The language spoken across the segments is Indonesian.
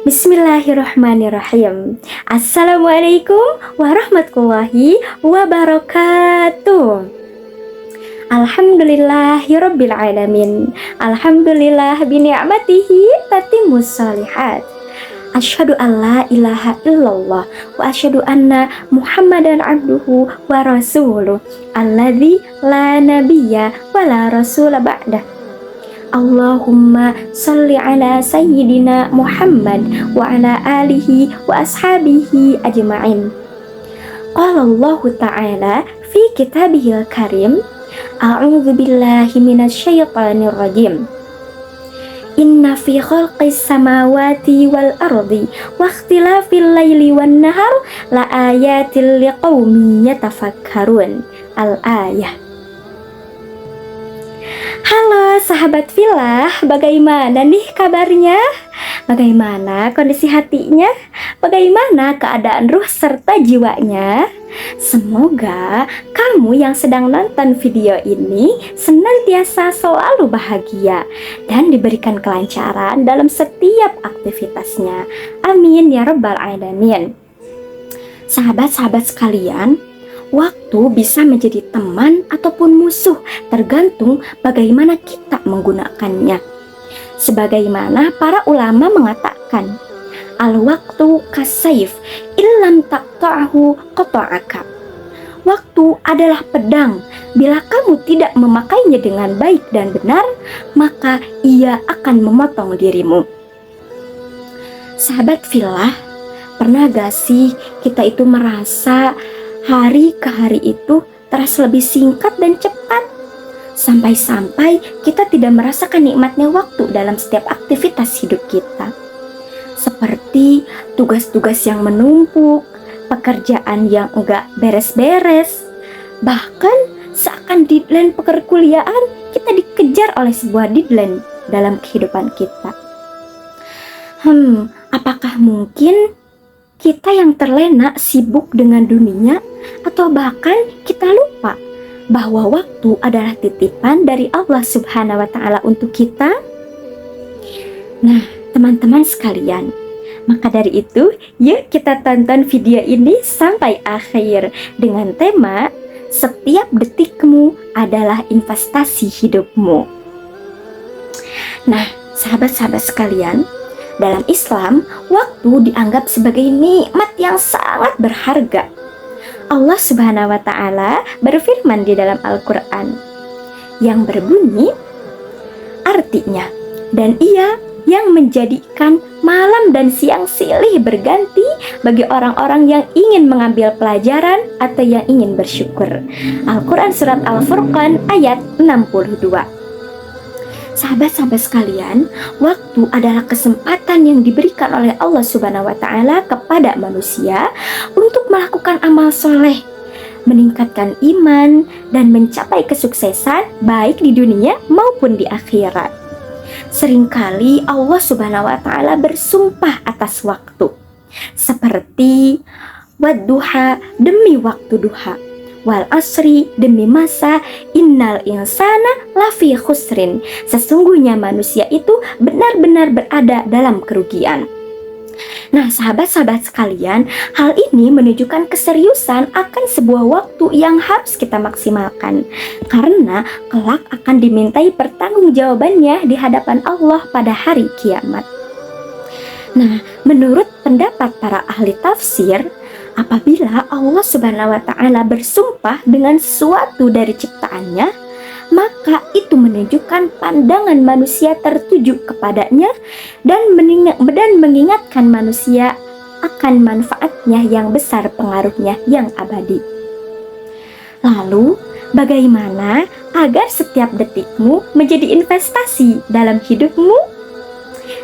Bismillahirrahmanirrahim. Assalamualaikum warahmatullahi wabarakatuh. Alhamdulillahirabbil alamin. Alhamdulillah bi ni'matihi tatimmus shalihat. Asyhadu an la ilaha illallah wa asyhadu anna Muhammadan abduhu wa rasuluh alladzi la nabiyya wa la rasula ba'dah. Allahumma salli ala sayyidina Muhammad wa ala alihi wa ashabihi ajma'in. Qala Allah ta'ala fi kitabihil karim, a'udzu billahi minasyaitonir rajim. Inna fi khalqis samawati wal ardi wa ikhtilafil laili wan nahar la ayatil liqaumin yatafakkarun. Al-ayah. Halo sahabat Filah, bagaimana nih kabarnya? Bagaimana kondisi hatinya? Bagaimana keadaan ruh serta jiwanya? Semoga kamu yang sedang nonton video ini senantiasa selalu bahagia dan diberikan kelancaran dalam setiap aktivitasnya. Amin ya rabbal alamin. Sahabat-sahabat sekalian, waktu bisa menjadi teman ataupun musuh tergantung bagaimana kita menggunakannya. Sebagaimana para ulama mengatakan, al-waktu kasayf illam taqta'hu qata'aka. Waktu adalah pedang, bila kamu tidak memakainya dengan baik dan benar, maka ia akan memotong dirimu. Sahabat Filah, pernah gak sih kita itu merasa hari ke hari itu terasa lebih singkat dan cepat, sampai-sampai kita tidak merasakan nikmatnya waktu dalam setiap aktivitas hidup kita, seperti tugas-tugas yang menumpuk, pekerjaan yang enggak beres-beres, bahkan seakan deadline perkuliahan kita dikejar oleh sebuah deadline dalam kehidupan kita. Apakah mungkin kita yang terlena sibuk dengan dunia, atau bahkan kita lupa bahwa waktu adalah titipan dari Allah Subhanahu wa Ta'ala untuk kita? Nah, teman-teman sekalian, maka dari itu, yuk kita tonton video ini sampai akhir dengan tema setiap detikmu adalah investasi hidupmu. Nah, sahabat-sahabat sekalian, dalam Islam, waktu dianggap sebagai nikmat yang sangat berharga. Allah Subhanahu wa Ta'ala berfirman di dalam Al-Quran yang berbunyi, artinya, dan ia yang menjadikan malam dan siang silih berganti bagi orang-orang yang ingin mengambil pelajaran atau yang ingin bersyukur. Al-Quran Surat Al-Furqan ayat 62. Sahabat-sahabat sekalian, waktu adalah kesempatan yang diberikan oleh Allah Subhanahu wa Ta'ala kepada manusia untuk melakukan amal soleh, meningkatkan iman, dan mencapai kesuksesan baik di dunia maupun di akhirat. Seringkali Allah Subhanahu wa Ta'ala bersumpah atas waktu, seperti wadduha, demi waktu duha, wal asri, demi masa, innal insana lafi khusrin, sesungguhnya manusia itu benar-benar berada dalam kerugian. Nah, sahabat-sahabat sekalian, hal ini menunjukkan keseriusan akan sebuah waktu yang harus kita maksimalkan, karena kelak akan dimintai pertanggungjawabannya di hadapan Allah pada hari kiamat. Nah, menurut pendapat para ahli tafsir, apabila Allah Subhanahu wa Ta'ala bersumpah dengan sesuatu dari ciptaannya, maka itu menunjukkan pandangan manusia tertuju kepadanya dan mengingatkan manusia akan manfaatnya yang besar, pengaruhnya yang abadi. Lalu, bagaimana agar setiap detikmu menjadi investasi dalam hidupmu?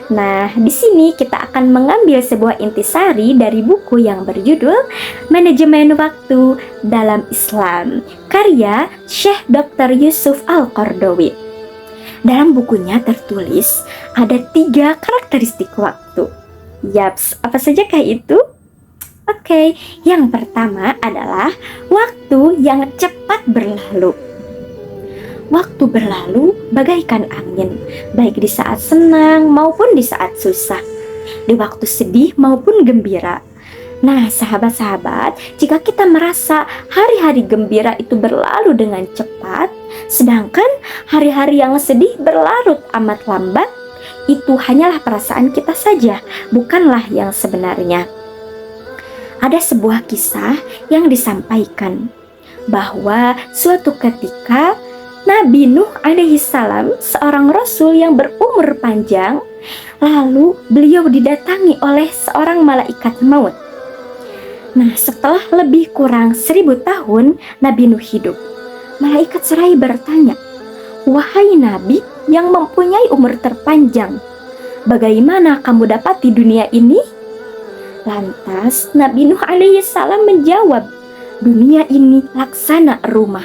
Nah, di sini kita akan mengambil sebuah intisari dari buku yang berjudul Manajemen Waktu dalam Islam, karya Syekh Dr. Yusuf Al-Qaradawi. Dalam bukunya tertulis ada 3 karakteristik waktu. Yaps, apa sajakah itu? Oke, yang pertama adalah waktu yang cepat berlalu. Waktu berlalu bagaikan angin, baik di saat senang maupun di saat susah, di waktu sedih maupun gembira. Nah, sahabat-sahabat, jika kita merasa hari-hari gembira itu berlalu dengan cepat, sedangkan hari-hari yang sedih berlarut amat lambat, itu hanyalah perasaan kita saja, bukanlah yang sebenarnya. Ada sebuah kisah yang disampaikan bahwa suatu ketika Nabi Nuh alaihi salam, seorang rasul yang berumur panjang, lalu beliau didatangi oleh seorang malaikat maut. Nah, setelah lebih kurang 1000 tahun Nabi Nuh hidup, malaikat seraya bertanya, "Wahai Nabi yang mempunyai umur terpanjang, bagaimana kamu dapat di dunia ini?" Lantas Nabi Nuh alaihi salam menjawab, "Dunia ini laksana rumah,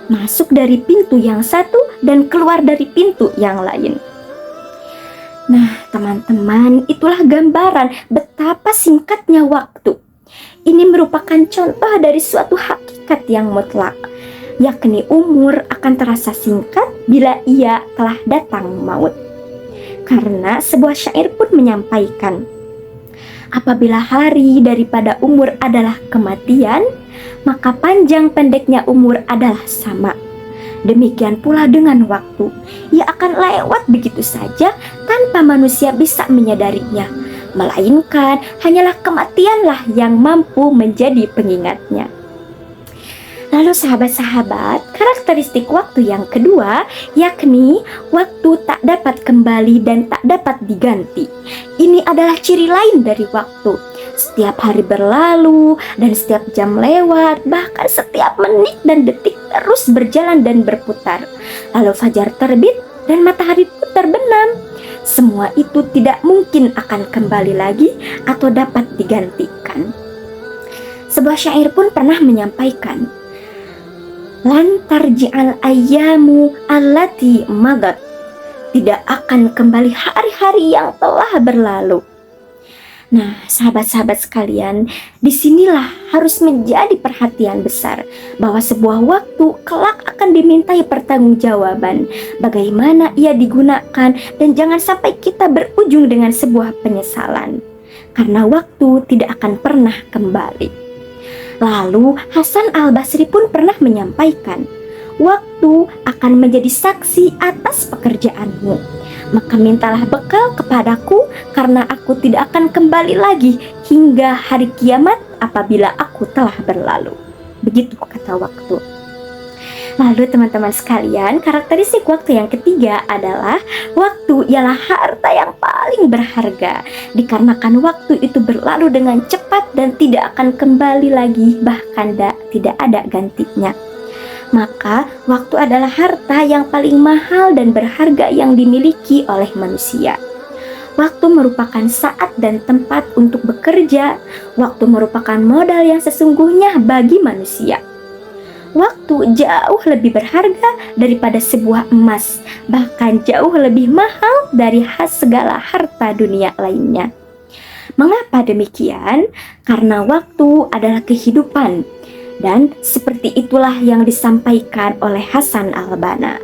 masuk dari pintu yang satu dan keluar dari pintu yang lain." Nah, teman-teman, itulah gambaran betapa singkatnya waktu. Ini merupakan contoh dari suatu hakikat yang mutlak, yakni umur akan terasa singkat bila ia telah datang maut. Karena sebuah syair pun menyampaikan, apabila hari daripada umur adalah kematian, maka panjang pendeknya umur adalah sama. Demikian pula dengan waktu, ia akan lewat begitu saja tanpa manusia bisa menyadarinya, melainkan hanyalah kematianlah yang mampu menjadi pengingatnya. Lalu sahabat-sahabat, karakteristik waktu yang kedua yakni waktu tak dapat kembali dan tak dapat diganti. Ini adalah ciri lain dari waktu. Setiap hari berlalu dan setiap jam lewat, bahkan setiap menit dan detik terus berjalan dan berputar. Lalu fajar terbit dan matahari pun terbenam. Semua itu tidak mungkin akan kembali lagi atau dapat digantikan. Sebuah syair pun pernah menyampaikan, "Lan tarji'al ayyamu allati madat." Tidak akan kembali hari-hari yang telah berlalu. Nah, sahabat-sahabat sekalian, disinilah harus menjadi perhatian besar bahwa sebuah waktu kelak akan dimintai pertanggungjawaban bagaimana ia digunakan, dan jangan sampai kita berujung dengan sebuah penyesalan karena waktu tidak akan pernah kembali. Lalu Hasan Al-Basri pun pernah menyampaikan, waktu akan menjadi saksi atas pekerjaanmu. Maka mintalah bekal kepadaku, karena aku tidak akan kembali lagi hingga hari kiamat apabila aku telah berlalu. Begitu kata waktu. Lalu teman-teman sekalian, karakteristik waktu yang ketiga adalah waktu ialah harta yang paling berharga, dikarenakan waktu itu berlalu dengan cepat dan tidak akan kembali lagi, bahkan tidak ada gantinya. Maka waktu adalah harta yang paling mahal dan berharga yang dimiliki oleh manusia. Waktu merupakan saat dan tempat untuk bekerja. Waktu merupakan modal yang sesungguhnya bagi manusia. Waktu jauh lebih berharga daripada sebuah emas, bahkan jauh lebih mahal dari segala harta dunia lainnya. Mengapa demikian? Karena waktu adalah kehidupan. Dan seperti itulah yang disampaikan oleh Hasan Al-Banna.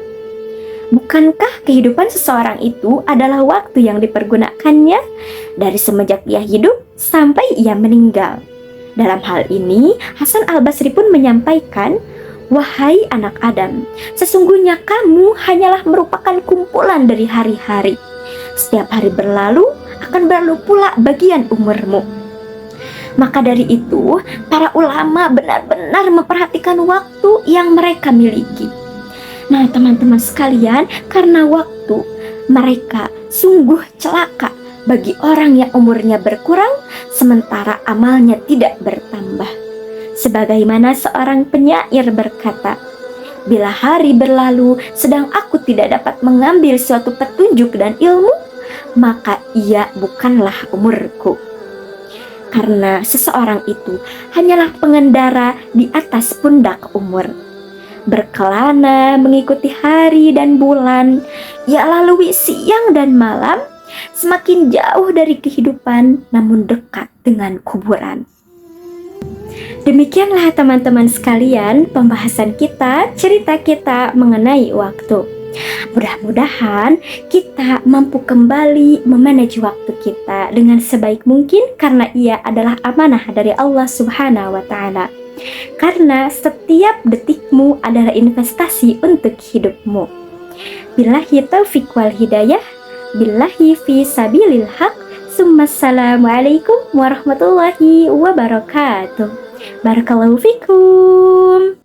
Bukankah kehidupan seseorang itu adalah waktu yang dipergunakannya dari semenjak ia hidup sampai ia meninggal? Dalam hal ini, Hasan Al-Basri pun menyampaikan, "Wahai anak Adam, sesungguhnya kamu hanyalah merupakan kumpulan dari hari-hari. Setiap hari berlalu, akan berlalu pula bagian umurmu." Maka dari itu, para ulama benar-benar memperhatikan waktu yang mereka miliki. Nah, teman-teman sekalian, karena waktu, mereka sungguh celaka bagi orang yang umurnya berkurang, sementara amalnya tidak bertambah. Sebagaimana seorang penyair berkata, "Bila hari berlalu, sedang aku tidak dapat mengambil suatu petunjuk dan ilmu, maka ia bukanlah umurku." Karena seseorang itu hanyalah pengendara di atas pundak umur. Berkelana mengikuti hari dan bulan, ia lalui siang dan malam, semakin jauh dari kehidupan namun dekat dengan kuburan. Demikianlah teman-teman sekalian pembahasan kita, cerita kita mengenai waktu. Mudah-mudahan kita mampu kembali memanage waktu kita dengan sebaik mungkin karena ia adalah amanah dari Allah Subhanahu wa Ta'ala. Karena setiap detikmu adalah investasi untuk hidupmu. Billahi taufiq wal hidayah, billahi fi sabilil haq. Assalamualaikum warahmatullahi wabarakatuh. Barakallahu fikum.